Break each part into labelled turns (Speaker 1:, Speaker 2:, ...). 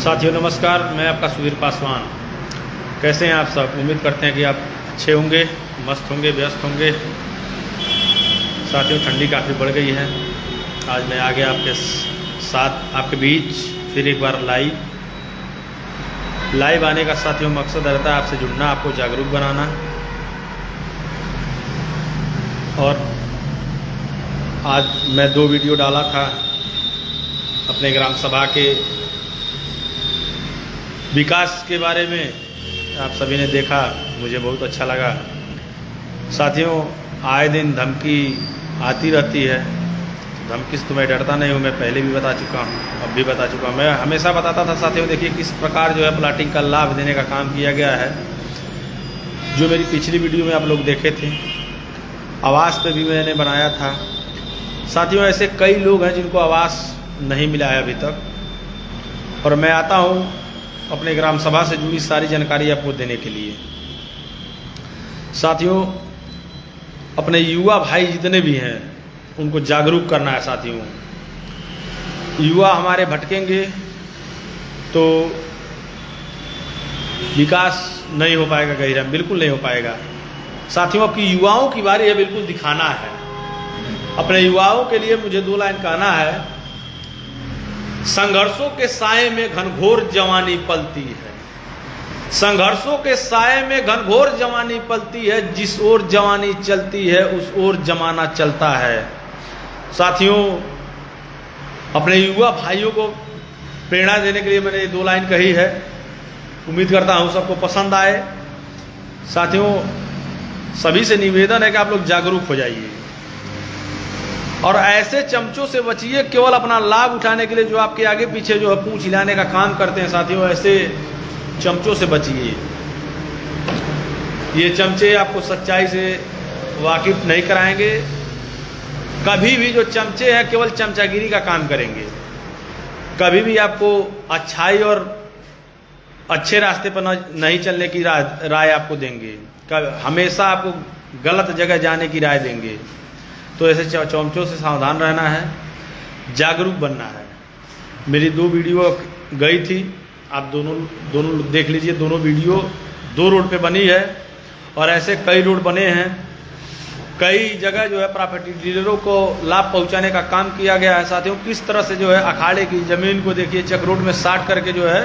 Speaker 1: साथियों नमस्कार, मैं आपका सुधीर पासवान। कैसे हैं आप सब? उम्मीद करते हैं कि आप अच्छे होंगे, मस्त होंगे, व्यस्त होंगे। साथियों ठंडी काफ़ी बढ़ गई है। आज मैं आ गया आपके साथ, आपके बीच फिर एक बार लाइव आने का साथियों मकसद रहता है आपसे जुड़ना, आपको जागरूक बनाना। और आज मैं 2 वीडियो डाला था अपने ग्राम सभा के विकास के बारे में, आप सभी ने देखा, मुझे बहुत अच्छा लगा। साथियों आए दिन धमकी आती रहती है, धमकी से तो मैं डरता नहीं हूँ, मैं पहले भी बता चुका हूँ, अब भी बता चुका हूँ। मैं हमेशा बताता था साथियों, देखिए किस प्रकार जो है प्लाटिंग का लाभ देने का काम किया गया है। जो मेरी पिछली वीडियो में आप लोग देखे थे, आवास पे भी मैंने बनाया था। साथियों ऐसे कई लोग हैं जिनको आवास नहीं मिला है अभी तक, और मैं आता हूँ अपने ग्राम सभा से जुड़ी सारी जानकारी आपको देने के लिए। साथियों अपने युवा भाई जितने भी हैं उनको जागरूक करना है। साथियों युवा हमारे भटकेंगे तो विकास नहीं हो पाएगा, गहिरा बिल्कुल नहीं हो पाएगा। साथियों अब की युवाओं की बारी है, बिल्कुल दिखाना है। अपने युवाओं के लिए मुझे 2 लाइन कहना है। संघर्षों के साए में घनघोर जवानी पलती है, संघर्षों के साए में घनघोर जवानी पलती है, जिस ओर जवानी चलती है उस ओर जमाना चलता है। साथियों अपने युवा भाइयों को प्रेरणा देने के लिए मैंने 2 लाइन कही है, उम्मीद करता हूँ सबको पसंद आए। साथियों सभी से निवेदन है कि आप लोग जागरूक हो जाइए और ऐसे चमचों से बचिए, केवल अपना लाभ उठाने के लिए जो आपके आगे पीछे जो है पूंछ हिलाने का काम करते हैं। साथियों ऐसे चमचों से बचिए। ये चमचे आपको सच्चाई से वाकिफ नहीं कराएंगे। कभी भी जो चमचे हैं केवल चमचागिरी का काम करेंगे, कभी भी आपको अच्छाई और अच्छे रास्ते पर नहीं चलने की राय आपको देंगे, हमेशा आपको गलत जगह जाने की राय देंगे। तो ऐसे चमचों से सावधान रहना है, जागरूक बनना है। मेरी 2 वीडियो गई थी, आप दोनों देख लीजिए। दोनों वीडियो 2 रोड पे बनी है और ऐसे कई रोड बने हैं। कई जगह जो है प्रॉपर्टी डीलरों को लाभ पहुंचाने का काम किया गया है। साथियों किस तरह से जो है अखाड़े की ज़मीन को देखिए चक रोड में साट करके जो है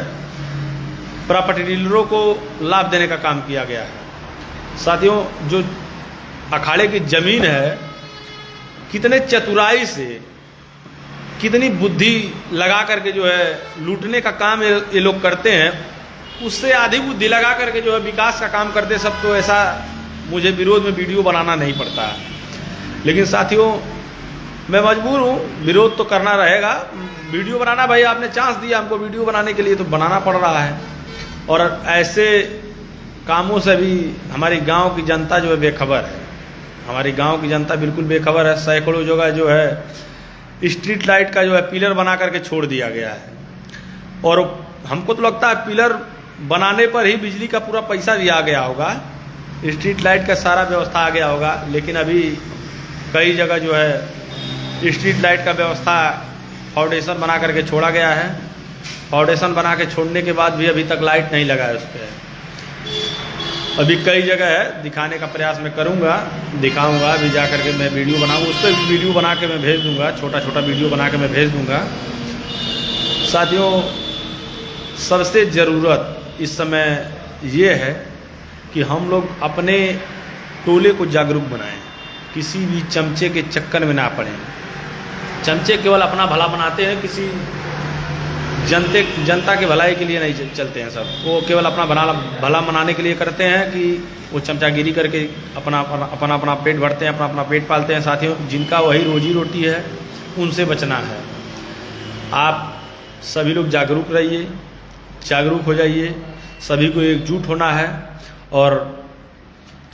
Speaker 1: प्रॉपर्टी डीलरों को लाभ देने का काम किया गया है। साथियों जो अखाड़े की ज़मीन है, कितने चतुराई से, कितनी बुद्धि लगा करके जो है लूटने का काम ये लोग करते हैं, उससे आधी बुद्धि लगा करके जो है विकास का काम करते सब। तो ऐसा मुझे विरोध में वीडियो बनाना नहीं पड़ता, लेकिन साथियों मैं मजबूर हूँ, विरोध तो करना रहेगा। वीडियो बनाना, भाई आपने चांस दिया हमको वीडियो बनाने के लिए तो बनाना पड़ रहा है। और ऐसे कामों से भी हमारी गाँव की जनता जो है बेखबर है, हमारी गांव की जनता बिल्कुल बेखबर है। सैकड़ों जगह जो है स्ट्रीट लाइट का जो है पिलर बना करके छोड़ दिया गया है, और हमको तो लगता है पिलर बनाने पर ही बिजली का पूरा पैसा भी आ गया होगा, स्ट्रीट लाइट का सारा व्यवस्था आ गया होगा। लेकिन अभी कई जगह जो है स्ट्रीट लाइट का व्यवस्था फाउंडेशन बना करके छोड़ा गया है। फाउंडेशन बना के छोड़ने के बाद भी अभी तक लाइट नहीं लगा है उस पर। अभी कई जगह है, दिखाने का प्रयास मैं करूंगा, दिखाऊंगा। अभी जा करके मैं वीडियो बनाऊंगा, उस पर भी वीडियो बना के मैं भेज दूंगा, छोटा छोटा वीडियो बना के मैं भेज दूंगा। साथियों सबसे ज़रूरत इस समय ये है कि हम लोग अपने टोले को जागरूक बनाएं, किसी भी चमचे के चक्कर में ना पड़ें। चमचे केवल अपना भला बनाते हैं, किसी जनता के भलाई के लिए नहीं चलते हैं सब। वो केवल अपना भला मनाने के लिए करते हैं कि वो चमचागिरी करके अपना पेट भरते हैं, अपना पेट पालते हैं। साथियों जिनका वही रोजी रोटी है उनसे बचना है। आप सभी लोग जागरूक रहिए, जागरूक हो जाइए, सभी को एकजुट होना है और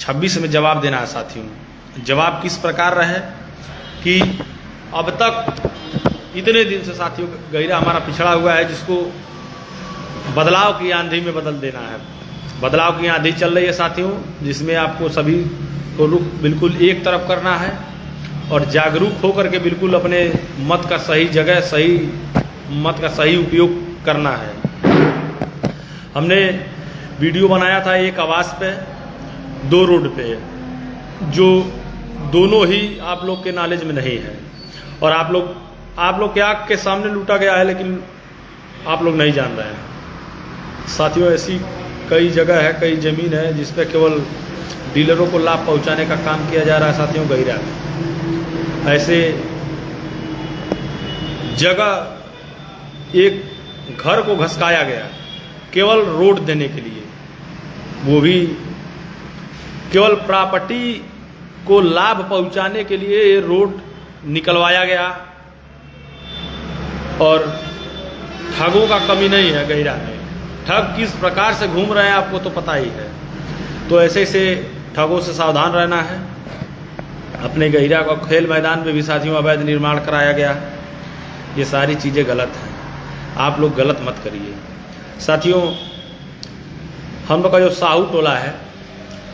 Speaker 1: 26 में जवाब देना है। साथियों जवाब किस प्रकार रहे कि अब तक इतने दिन से साथियों गहिरा हमारा पिछड़ा हुआ है, जिसको बदलाव की आंधी में बदल देना है। बदलाव की आंधी चल रही है साथियों, जिसमें आपको सभी को रुख बिल्कुल एक तरफ करना है और जागरूक होकर के बिल्कुल अपने मत का सही जगह, सही मत का सही उपयोग करना है। हमने वीडियो बनाया था एक आवास पे, 2 रोड पे, जो दोनों ही आप लोग के नॉलेज में नहीं है, और आप लोग के आँख के सामने लूटा गया है, लेकिन आप लोग नहीं जान रहे हैं। साथियों, ऐसी कई जगह है, कई ज़मीन है जिस पे केवल डीलरों को लाभ पहुंचाने का काम किया जा रहा है। साथियों, गहिरा में ऐसे जगह एक घर को घसकाया गया केवल रोड देने के लिए, वो भी केवल प्रॉपर्टी को लाभ पहुंचाने के लिए ये रोड निकलवाया गया। और ठगों का कमी नहीं है गहिरा में। ठग किस प्रकार से घूम रहे हैं आपको तो पता ही है। तो ऐसे से ठगों से सावधान रहना है। अपने गहिरा को खेल मैदान में भी साथियों अवैध निर्माण कराया गया। ये सारी चीज़ें गलत हैं, आप लोग गलत मत करिए। साथियों, हम लोग का जो साहू टोला है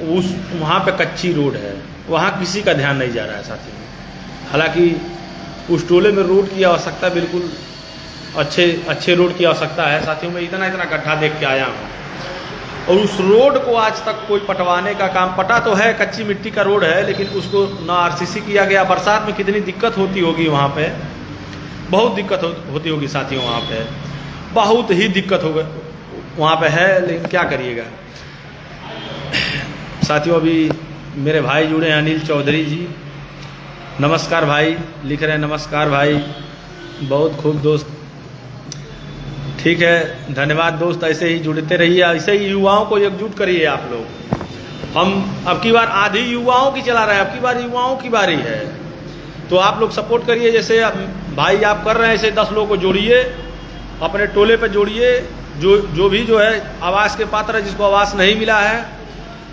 Speaker 1: वहाँ पे कच्ची रोड है, वहाँ किसी का ध्यान नहीं जा रहा है साथियों। हालांकि उस टोले में रोड की आवश्यकता, बिल्कुल अच्छे रोड की आवश्यकता है। साथियों, मैं इतना गड्ढा देख के आया हूँ, और उस रोड को आज तक कोई पटवाने का काम, पटा तो है, कच्ची मिट्टी का रोड है, लेकिन उसको ना आरसीसी किया गया। बरसात में कितनी दिक्कत होती होगी वहाँ पे, बहुत दिक्कत होती होगी साथियों, वहाँ पे बहुत ही दिक्कत होगा वहाँ पे है, लेकिन क्या करिएगा। साथियों, अभी मेरे भाई जुड़े हैं, अनिल चौधरी जी। नमस्कार भाई, लिख रहे हैं नमस्कार भाई, बहुत खूब दोस्त। ठीक है, धन्यवाद दोस्त, ऐसे ही जुड़ते रहिए, ऐसे ही युवाओं को एकजुट करिए आप लोग। हम अब की बार आधी युवाओं की चला रहे हैं, अब की बार युवाओं की बारी है, तो आप लोग सपोर्ट करिए। जैसे भाई आप कर रहे हैं, ऐसे 10 लोगों को जोड़िए, अपने टोले पे जोड़िए। जो भी जो है आवास के पात्र है, जिसको आवास नहीं मिला है,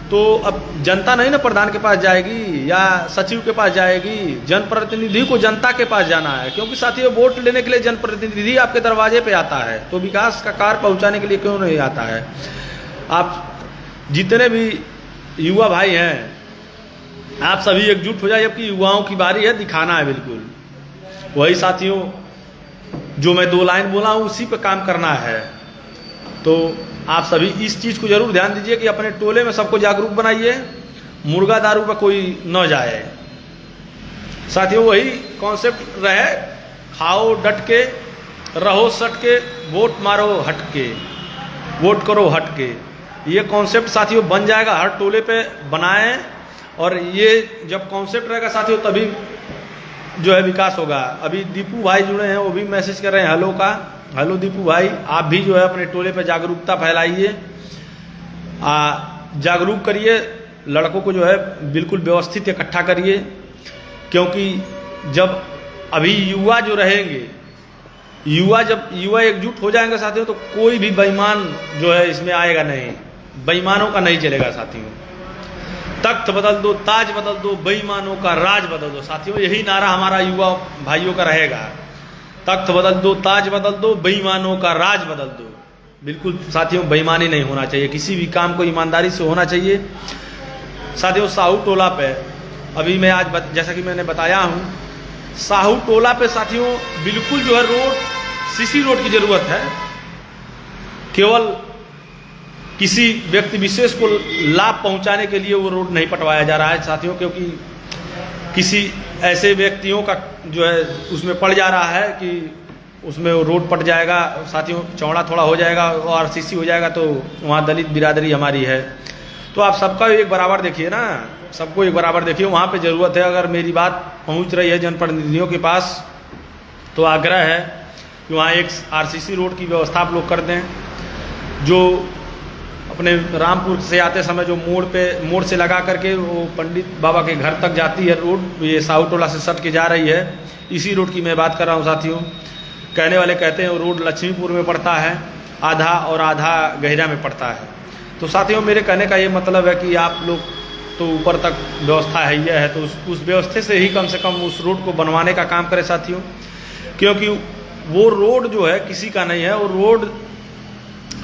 Speaker 1: तो अब जनता नहीं ना प्रधान के पास जाएगी या सचिव के पास जाएगी, जनप्रतिनिधि को जनता के पास जाना है। क्योंकि साथियों, वोट लेने के लिए जनप्रतिनिधि आपके दरवाजे पे आता है, तो विकास का कार्य पहुंचाने के लिए क्यों नहीं आता है। आप जितने भी युवा भाई हैं, आप सभी एकजुट हो जाए। जबकि युवाओं की बारी है, दिखाना है बिल्कुल वही। साथियों, जो मैं 2 लाइन बोला हूँ उसी पे काम करना है। तो आप सभी इस चीज़ को जरूर ध्यान दीजिए कि अपने टोले में सबको जागरूक बनाइए, मुर्गा दारू पर कोई न जाए। साथियों, वही कॉन्सेप्ट रहे, खाओ डट के, रहो सट के, वोट मारो हट के, वोट करो हट के। ये कॉन्सेप्ट साथियों बन जाएगा, हर टोले पे बनाएं। और ये जब कॉन्सेप्ट रहेगा साथियों, तभी जो है विकास होगा। अभी दीपू भाई जुड़े हैं, वो भी मैसेज कर रहे हैं हेलो का। हेलो दीपू भाई, आप भी जो है अपने टोले पे जागरूकता फैलाइए, जागरूक करिए लड़कों को, जो है बिल्कुल व्यवस्थित इकट्ठा करिए। क्योंकि जब अभी युवा जो रहेंगे, जब युवा एकजुट हो जाएंगे साथियों, तो कोई भी बेईमान जो है इसमें आएगा नहीं, बेईमानों का नहीं चलेगा साथियों। तख्त बदल दो, ताज बदल दो, बेईमानों का राज बदल दो। साथियों, यही नारा हमारा युवा भाइयों का रहेगा। तख्त बदल दो, ताज बदल दो, बेईमानों का राज बदल दो। बिल्कुल साथियों, बेईमानी नहीं होना चाहिए, किसी भी काम को ईमानदारी से होना चाहिए। साथियों, साहू टोला पे अभी मैं आज जैसा कि मैंने बताया हूँ, साहू टोला पे साथियों बिल्कुल जो है रोड, सीसी रोड की ज़रूरत है। केवल किसी व्यक्ति विशेष को लाभ पहुंचाने के लिए वो रोड नहीं पटवाया जा रहा है साथियों, क्योंकि किसी ऐसे व्यक्तियों का जो है उसमें पड़ जा रहा है कि उसमें वो रोड पट जाएगा साथियों, चौड़ा थोड़ा हो जाएगा और आरसीसी हो जाएगा, तो वहाँ दलित बिरादरी हमारी है। तो आप सबका एक बराबर देखिए ना, सबको एक बराबर देखिए। वहाँ पे ज़रूरत है, अगर मेरी बात पहुँच रही है जनप्रतिनिधियों के पास, तो आग्रह है कि वहाँ एक आरसीसी रोड की व्यवस्था आप लोग कर दें। जो अपने रामपुर से आते समय जो मोड़ से लगा करके वो पंडित बाबा के घर तक जाती है रोड, ये साहू टोला से सट के जा रही है, इसी रोड की मैं बात कर रहा हूँ साथियों। कहने वाले कहते हैं वो रोड लक्ष्मीपुर में पड़ता है आधा, और आधा गहिरा में पड़ता है। तो साथियों, मेरे कहने का ये मतलब है कि आप लोग तो ऊपर तक व्यवस्था है ही है, तो उस व्यवस्था से ही कम से कम उस रोड को बनवाने का काम करें साथियों। क्योंकि वो रोड जो है किसी का नहीं है, वो रोड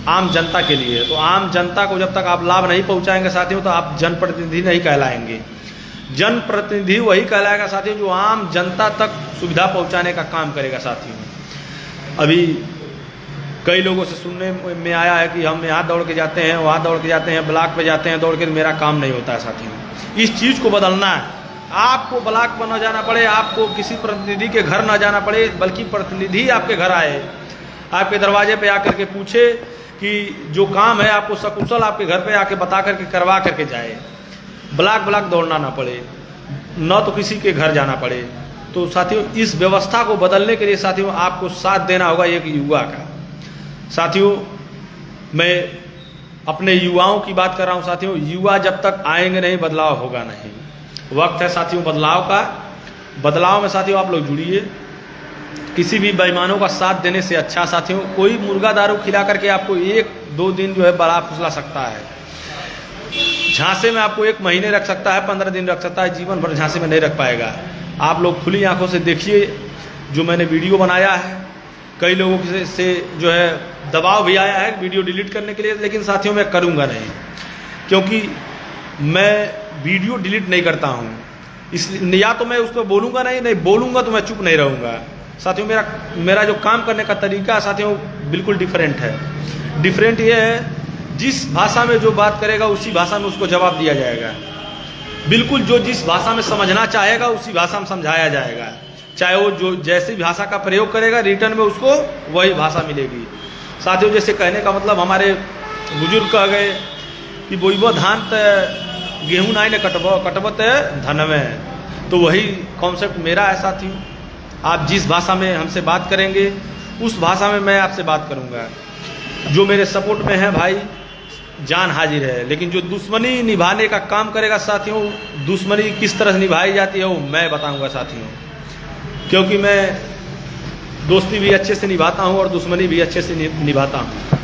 Speaker 1: आम जनता के लिए है। तो आम जनता को जब तक आप लाभ नहीं पहुंचाएंगे साथियों, तो आप जनप्रतिनिधि नहीं कहलाएंगे। जनप्रतिनिधि वही कहलाएगा साथियों जो आम जनता तक सुविधा पहुंचाने का काम करेगा साथियों। अभी कई लोगों से सुनने में आया है कि हम यहाँ दौड़ के जाते हैं, वहाँ दौड़ के जाते हैं, ब्लॉक पे जाते हैं दौड़ के, मेरा काम नहीं होता है साथियों। इस चीज़ को बदलना है। आपको ब्लॉक पर न जाना पड़े, आपको किसी प्रतिनिधि के घर न जाना पड़े, बल्कि प्रतिनिधि आपके घर आए, आपके दरवाजे पे आकर के पूछे कि जो काम है आपको सकुशल आपके घर पे आके बता करके करवा करके जाए। ब्लॉक दौड़ना ना पड़े, न तो किसी के घर जाना पड़े। तो साथियों इस व्यवस्था को बदलने के लिए साथियों आपको साथ देना होगा एक युवा का। साथियों मैं अपने युवाओं की बात कर रहा हूँ साथियों। युवा जब तक आएंगे नहीं, बदलाव होगा नहीं। वक्त है साथियों बदलाव का। बदलाव में साथियों आप लोग जुड़िए। किसी भी बेईमानों का साथ देने से अच्छा साथियों, कोई मुर्गा दारू खिला करके आपको 1-2 दिन जो है बड़ा फुसला सकता है, झांसे में आपको 1 महीने रख सकता है, 15 दिन रख सकता है, जीवन भर झांसे में नहीं रख पाएगा। आप लोग खुली आंखों से देखिए जो मैंने वीडियो बनाया है। कई लोगों से जो है दबाव भी आया है वीडियो डिलीट करने के लिए, लेकिन साथियों मैं करूँगा नहीं, क्योंकि मैं वीडियो डिलीट नहीं करता हूँ। इसलिए या तो मैं उस पर बोलूँगा नहीं बोलूँगा तो मैं चुप नहीं रहूँगा। साथियों मेरा जो काम करने का तरीका साथियों बिल्कुल डिफरेंट है। डिफरेंट ये है, जिस भाषा में जो बात करेगा उसी भाषा में उसको जवाब दिया जाएगा। बिल्कुल जो जिस भाषा में समझना चाहेगा उसी भाषा में समझाया जाएगा। चाहे वो जो जैसी भाषा का प्रयोग करेगा, रिटर्न में उसको वही भाषा मिलेगी। साथियों जैसे कहने का मतलब, हमारे बुजुर्ग कह गए कि बोइबो धान त गेहूँ नहीं न कटबो त धन में। तो वही कॉन्सेप्ट मेरा है साथियों। आप जिस भाषा में हमसे बात करेंगे उस भाषा में मैं आपसे बात करूँगा। जो मेरे सपोर्ट में है भाई, जान हाजिर है। लेकिन जो दुश्मनी निभाने का काम करेगा साथियों, दुश्मनी किस तरह से निभाई जाती है वो मैं बताऊंगा साथियों। क्योंकि मैं दोस्ती भी अच्छे से निभाता हूं और दुश्मनी भी अच्छे से निभाता हूं।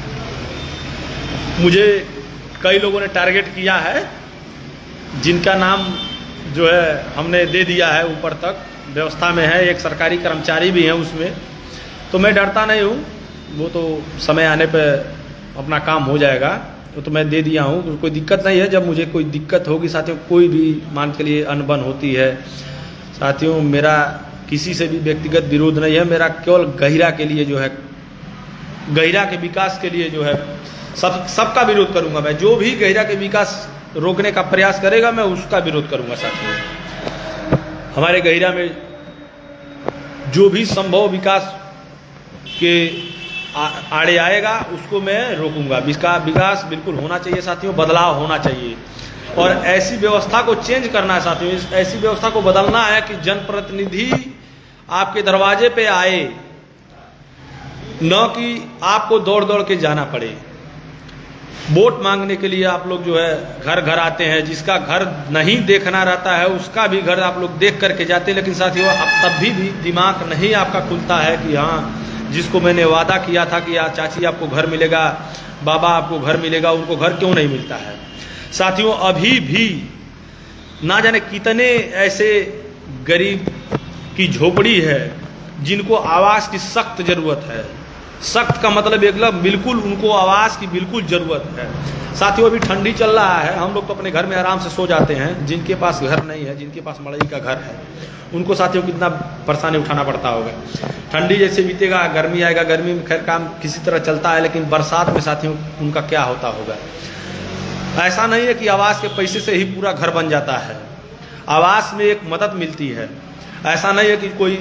Speaker 1: मुझे कई लोगों ने टारगेट किया है, जिनका नाम जो है हमने दे दिया है, ऊपर तक व्यवस्था में है, एक सरकारी कर्मचारी भी हैं उसमें। तो मैं डरता नहीं हूँ, वो तो समय आने पर अपना काम हो जाएगा। तो मैं दे दिया हूँ, तो कोई दिक्कत नहीं है। जब मुझे कोई दिक्कत होगी साथियों, कोई भी मान के लिए अनबन होती है साथियों, मेरा किसी से भी व्यक्तिगत विरोध नहीं है। मेरा केवल गहिरा के लिए जो है, गहिरा के विकास के लिए जो है सबका विरोध करूँगा मैं। जो भी गहिरा के विकास रोकने का प्रयास करेगा मैं उसका विरोध करूँगा साथियों। हमारे गहिरा में जो भी संभव विकास के आड़े आएगा उसको मैं रोकूंगा। विकास बिल्कुल होना चाहिए साथियों, बदलाव होना चाहिए और ऐसी व्यवस्था को चेंज करना है साथियों। ऐसी व्यवस्था को बदलना है कि जनप्रतिनिधि आपके दरवाजे पे आए, न कि आपको दौड़ दौड़ के जाना पड़े। वोट मांगने के लिए आप लोग जो है घर घर आते हैं, जिसका घर नहीं देखना रहता है उसका भी घर आप लोग देख करके जाते हैं। लेकिन साथियों अब तब भी दिमाग नहीं आपका खुलता है कि हाँ, जिसको मैंने वादा किया था कि चाची आपको घर मिलेगा, बाबा आपको घर मिलेगा, उनको घर क्यों नहीं मिलता है। साथियों अभी भी ना जाने कितने ऐसे गरीब की झोपड़ी है जिनको आवास की सख्त ज़रूरत है। सख्त का मतलब एकदम बिल्कुल उनको आवास की बिल्कुल ज़रूरत है। साथियों अभी ठंडी चल रहा है, हम लोग तो अपने घर में आराम से सो जाते हैं। जिनके पास घर नहीं है, जिनके पास मड़ई का घर है, उनको साथियों कितना परेशानी उठाना पड़ता होगा। ठंडी जैसे बीतेगा, गर्मी आएगा, गर्मी में खैर काम किसी तरह चलता है, लेकिन बरसात में साथियों उनका क्या होता होगा। ऐसा नहीं है कि आवास के पैसे से ही पूरा घर बन जाता है, आवास में एक मदद मिलती है। ऐसा नहीं है कि कोई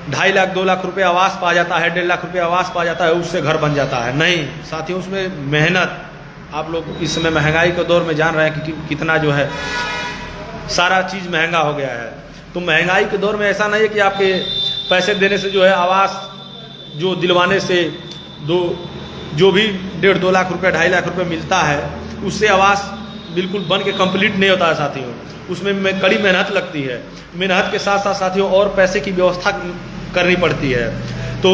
Speaker 1: 2.5 लाख 2 लाख रुपये आवास पा जाता है, 1.5 लाख रुपये आवास पा जाता है, उससे घर बन जाता है। नहीं साथियों, उसमें मेहनत, आप लोग इस समय महंगाई के दौर में जान रहे हैं कि कितना जो है सारा चीज़ महंगा हो गया है। तो महंगाई के दौर में ऐसा नहीं है कि आपके पैसे देने से जो है आवास जो दिलवाने से जो भी 1.5-2 लाख रुपये 2.5 लाख रुपये मिलता है, उससे आवास बिल्कुल बन के कंप्लीट नहीं होता है साथियों। उसमें कड़ी मेहनत लगती है। मेहनत के साथ साथ साथियों और पैसे की व्यवस्था करनी पड़ती है। तो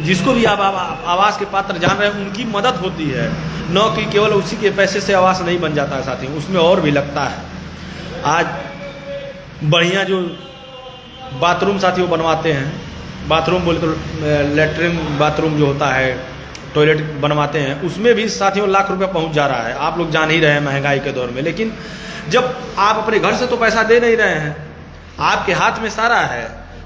Speaker 1: जिसको भी आप आवास के पात्र जान रहे हैं उनकी मदद होती है, न कि केवल उसी के पैसे से आवास नहीं बन जाता है साथियों, उसमें और भी लगता है। आज बढ़िया जो बाथरूम साथियों बनवाते हैं, बाथरूम बोले तो लेटरिन बाथरूम जो होता है, टॉयलेट बनवाते हैं, उसमें भी साथियों लाख रुपया पहुंच जा रहा है। आप लोग जान ही रहे हैं महंगाई के दौर में। लेकिन जब आप अपने घर से तो पैसा दे नहीं रहे हैं, आपके हाथ में सारा है,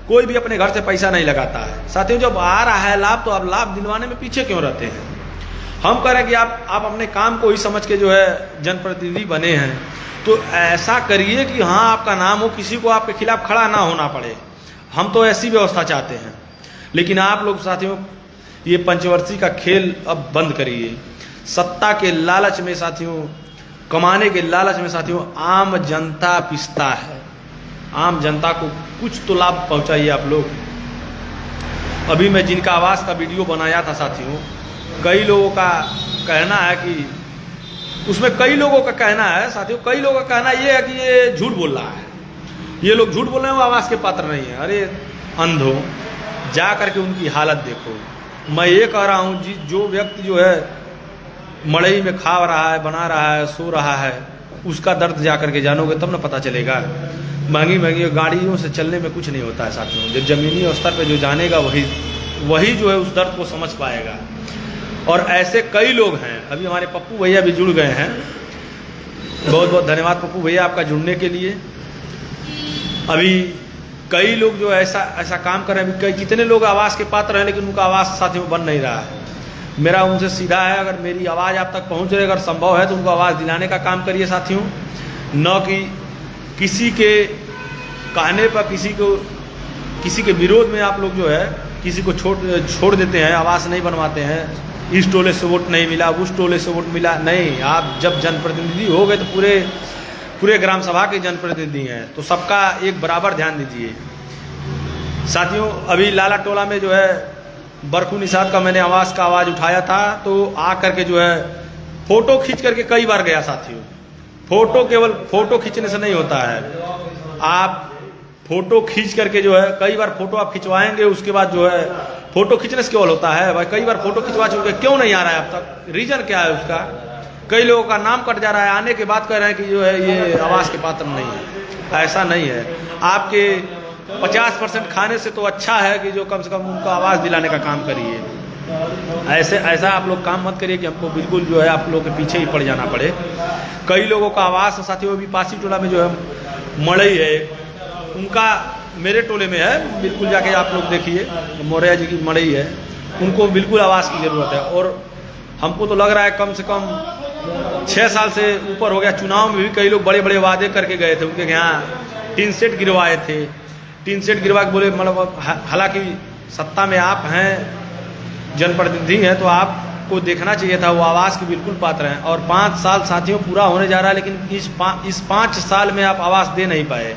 Speaker 1: कोई भी अपने घर से पैसा नहीं लगाता है। साथियों, जब आ रहा है लाभ तो आप लाभ दिलवाने में पीछे क्यों रहते हैं? हम कह रहे हैं कि आप अपने काम को ही समझ के जो है जनप्रतिनिधि बने हैं, तो ऐसा करिए कि हाँ आपका नाम हो, किसी को आपके खिलाफ खड़ा ना होना पड़े। हम तो ऐसी व्यवस्था चाहते हैं। लेकिन आप लोग साथियों ये पंचवर्षीय का खेल अब बंद करिए। सत्ता के लालच में साथियों, कमाने के लालच में साथियों आम जनता पिसता है। आम जनता को कुछ तो लाभ पहुंचाइए आप लोग। अभी मैं जिनका आवास का वीडियो बनाया था साथियों, कई लोगों का कहना है कि उसमें कई लोगों का कहना है साथियों, कई लोगों का कहना ये है कि ये झूठ बोल रहा है, ये लोग झूठ बोल रहे हैं, वो आवास के पात्र नहीं है। अरे अंधो, जा करके उनकी हालत देखो। मैं ये कह रहा हूँ जी, जो व्यक्ति जो है मड़ई में खा रहा है, बना रहा है, सो रहा है, उसका दर्द जा करके जानोगे तब ना पता चलेगा। महंगी महंगी गाड़ियों से चलने में कुछ नहीं होता है साथियों। जब जमीनी स्तर पे जो जानेगा वही जो है उस दर्द को समझ पाएगा। और ऐसे कई लोग हैं। अभी हमारे पप्पू भैया भी जुड़ गए हैं, बहुत बहुत धन्यवाद पप्पू भैया आपका जुड़ने के लिए। अभी कई लोग जो ऐसा काम कर रहे हैं। अभी कितने लोग आवास के पात्र हैं लेकिन उनका आवास साथियों बन नहीं रहा है। मेरा उनसे सीधा है, अगर मेरी आवाज़ आप तक पहुँच रही, अगर संभव है तो उनको आवाज़ दिलाने का काम करिए साथियों। न कि किसी के कहने पर किसी के विरोध में आप लोग जो है किसी को छोड़ देते हैं, आवास नहीं बनवाते हैं। इस टोले से वोट नहीं मिला, उस टोले से वोट मिला, नहीं। आप जब जनप्रतिनिधि हो गए तो पूरे ग्राम सभा के जनप्रतिनिधि हैं, तो सबका एक बराबर ध्यान दीजिए साथियों। अभी लाला टोला में जो है बरखू निषाद का मैंने आवास का आवाज़ उठाया था, तो आ करके जो है फोटो खींच करके कई बार गया साथियों। केवल फोटो खींचने से नहीं होता है। आप फोटो खींच करके जो है कई बार फोटो आप खिंचवाएंगे, उसके बाद जो है फोटो खींचने से केवल होता है भाई। कई बार फोटो खिंचवा चुके, क्यों नहीं आ रहा है अब तक? रीजन क्या है उसका? कई लोगों का नाम कट जा रहा है, आने के बाद कह रहे हैं कि जो है ये आवास के पात्र नहीं है। ऐसा नहीं है। आपके 50% खाने से तो अच्छा है कि जो कम से कम उनको आवाज़ दिलाने का काम करिए। ऐसा आप लोग काम मत करिए कि हमको बिल्कुल जो है आप लोग के पीछे ही पड़ जाना पड़े। कई लोगों का आवास साथियों भी पासी टोला में जो है मड़ई है, उनका मेरे टोले में है, बिल्कुल जाके आप लोग देखिए, मौर्या जी की मड़ई है, उनको बिल्कुल आवास की ज़रूरत है। और हमको तो लग रहा है कम से कम 6 साल से ऊपर हो गया। चुनाव में भी कई लोग बड़े बड़े वादे करके गए थे, उनके यहाँ टीन सेट गिरवाए थे। टीन सेट गिरवा के बोले, मतलब हालांकि सत्ता में आप हैं, जनप्रतिनिधि हैं, तो आपको देखना चाहिए था वो आवास के बिल्कुल पात्र हैं। और 5 साल साथियों पूरा होने जा रहा है, लेकिन इस 5 साल में आप आवास दे नहीं पाए,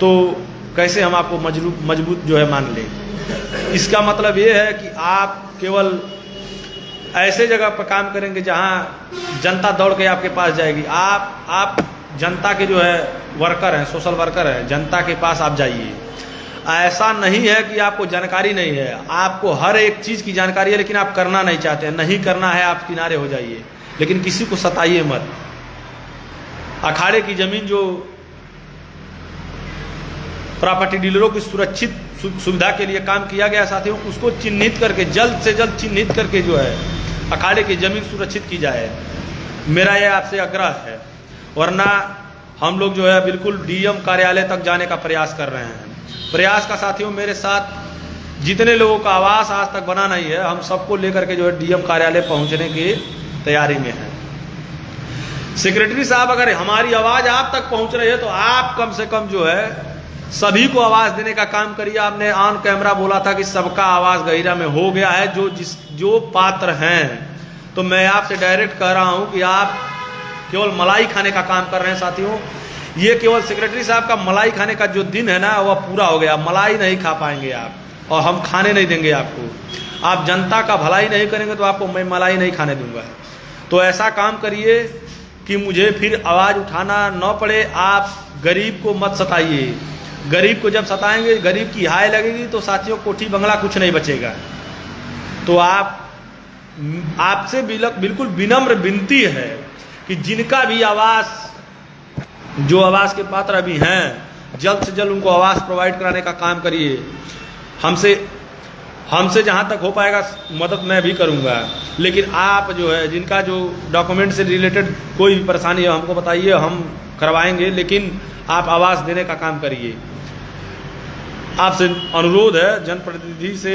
Speaker 1: तो कैसे हम आपको मजबूत जो है मान लें? इसका मतलब ये है कि आप केवल ऐसे जगह पर काम करेंगे जहां जनता दौड़ के आपके पास जाएगी। आप जनता के जो है वर्कर हैं, सोशल वर्कर हैं, जनता के पास आप जाइए। ऐसा नहीं है कि आपको जानकारी नहीं है, आपको हर एक चीज़ की जानकारी है, लेकिन आप करना नहीं चाहते हैं। नहीं करना है, आप किनारे हो जाइए, लेकिन किसी को सताइए मत। अखाड़े की ज़मीन जो प्रॉपर्टी डीलरों की सुरक्षित सुविधा के लिए काम किया गया साथियों, उसको चिन्हित करके जल्द से जल्द चिन्हित करके जो है अखाड़े की ज़मीन सुरक्षित की जाए। मेरा ये आपसे आग्रह है, वरना हम लोग जो है बिल्कुल डीएम कार्यालय तक जाने का प्रयास कर रहे हैं। प्रयास का साथियों मेरे साथ जितने लोगों का आवास आज तक बना नहीं है, हम सबको लेकर के जो है डीएम कार्यालय पहुंचने की तैयारी में है। सेक्रेटरी साहब, अगर हमारी आवाज़ आप तक पहुंच रही है तो आप कम से कम जो है सभी को आवाज़ देने का काम करिए। आपने ऑन कैमरा बोला था कि सबका आवाज़ गहिरा में हो गया है, जो पात्र हैं। तो मैं आपसे डायरेक्ट कह रहा हूं कि आप केवल मलाई खाने का काम कर रहे हैं साथियों। ये केवल सेक्रेटरी साहब का मलाई खाने का जो दिन है ना, वह पूरा हो गया। मलाई नहीं खा पाएंगे आप, और हम खाने नहीं देंगे आपको। आप जनता का भलाई नहीं करेंगे तो आपको मैं मलाई नहीं खाने दूंगा। तो ऐसा काम करिए कि मुझे फिर आवाज़ उठाना न पड़े। आप गरीब को मत सताइए। गरीब को जब सताएंगे, गरीब की हाय लगेगी, तो साथियों कोठी बंगला कुछ नहीं बचेगा। तो आपसे बिल्कुल विनम्र विनती है कि जिनका भी जो आवास के पात्र अभी हैं, जल्द से जल्द उनको आवास प्रोवाइड कराने का काम करिए। हमसे जहाँ तक हो पाएगा मदद मैं भी करूँगा। लेकिन आप जो है जिनका जो डॉक्यूमेंट से रिलेटेड कोई भी परेशानी है हमको बताइए, हम करवाएंगे, लेकिन आप आवास देने का काम करिए। आपसे अनुरोध है, जनप्रतिनिधि से,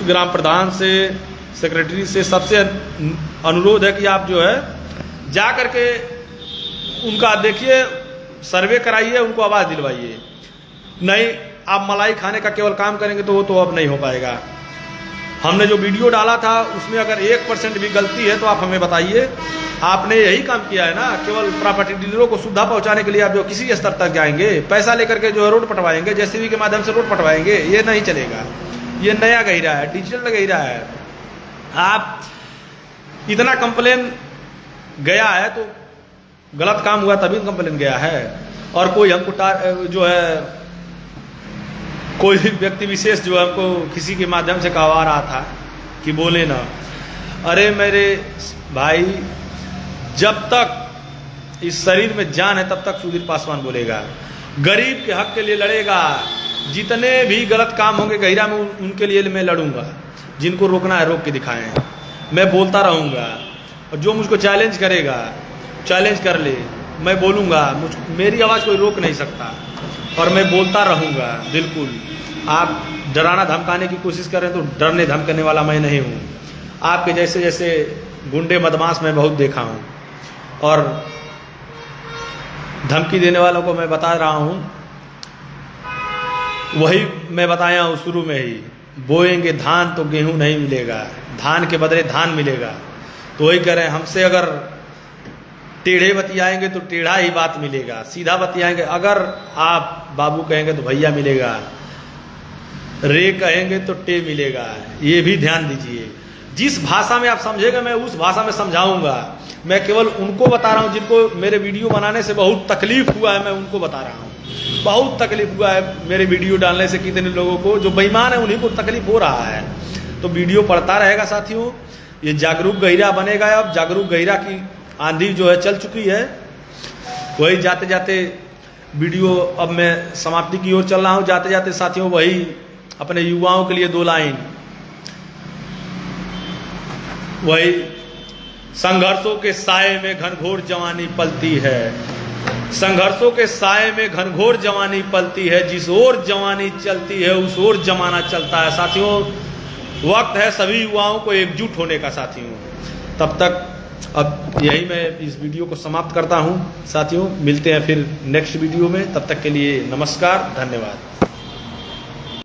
Speaker 1: ग्राम प्रधान से, सेक्रेटरी से, सबसे अनुरोध है कि आप जो है जा करके उनका देखिए, सर्वे कराइए, उनको आवाज़ दिलवाइए। नहीं आप मलाई खाने का केवल काम करेंगे तो वो तो अब नहीं हो पाएगा। हमने जो वीडियो डाला था उसमें अगर 1% भी गलती है तो आप हमें बताइए। आपने यही काम किया है ना, केवल प्रॉपर्टी डीलरों को सुविधा पहुंचाने के लिए आप जो किसी स्तर तक जाएंगे, पैसा लेकर के जो है रोड पटवाएंगे, जेसीबी के माध्यम से रोड पटवाएंगे, ये नहीं चलेगा। ये नया गहिरा है, डिजिटल गहिरा है। आप इतना कंप्लेन गया है तो गलत काम हुआ तभी कंप्लेन गया है। और कोई हमको जो है कोई व्यक्ति विशेष जो है हमको किसी के माध्यम से कहवा रहा था कि बोले ना। अरे मेरे भाई, जब तक इस शरीर में जान है तब तक सुधीर पासवान बोलेगा, गरीब के हक के लिए लड़ेगा। जितने भी गलत काम होंगे गहिरा में उनके लिए मैं लड़ूंगा। जिनको रोकना है रोक के दिखाएं, मैं बोलता रहूँगा। और जो मुझको चैलेंज करेगा चैलेंज कर ले, मैं बोलूँगा। मेरी आवाज़ कोई रोक नहीं सकता और मैं बोलता रहूँगा। बिल्कुल आप डराना धमकाने की कोशिश करें तो डरने धमकाने वाला मैं नहीं हूँ। आपके जैसे जैसे गुंडे बदमाश मैं बहुत देखा हूँ और धमकी देने वालों को मैं बता रहा हूँ, वही मैं बताया हूँ शुरू में ही, बोएंगे धान तो गेहूँ नहीं मिलेगा, धान के बदले धान मिलेगा। तो वही कह रहे हैं, हमसे अगर टेढ़े बतियाएंगे तो टेढ़ा ही बात मिलेगा, सीधा बतियाएंगे अगर आप बाबू कहेंगे तो भैया मिलेगा, रे कहेंगे तो टे मिलेगा। ये भी ध्यान दीजिए। जिस भाषा में आप समझेंगे मैं उस भाषा में समझाऊंगा। मैं केवल उनको बता रहा हूँ जिनको मेरे वीडियो बनाने से बहुत तकलीफ हुआ है, मैं उनको बता रहा हूँ। बहुत तकलीफ हुआ है मेरे वीडियो डालने से। कितने लोगों को जो बेईमान है उन्हीं को तकलीफ हो रहा है। तो वीडियो पढ़ता रहेगा साथियों। ये जागरूक गहिरा बनेगा। अब जागरूक गहिरा की आंधी जो है चल चुकी है। वही जाते जाते वीडियो अब मैं समाप्ति की ओर चल रहा हूँ। जाते जाते साथियों वही अपने युवाओं के लिए 2 लाइन, वही संघर्षों के साए में घनघोर जवानी पलती है, संघर्षों के साए में घनघोर जवानी पलती है, जिस ओर जवानी चलती है उस ओर जमाना चलता है। साथियों वक्त है सभी युवाओं को एकजुट होने का साथियों। तब तक अब यही मैं इस वीडियो को समाप्त करता हूं साथियों। मिलते हैं फिर नेक्स्ट वीडियो में। तब तक के लिए नमस्कार, धन्यवाद।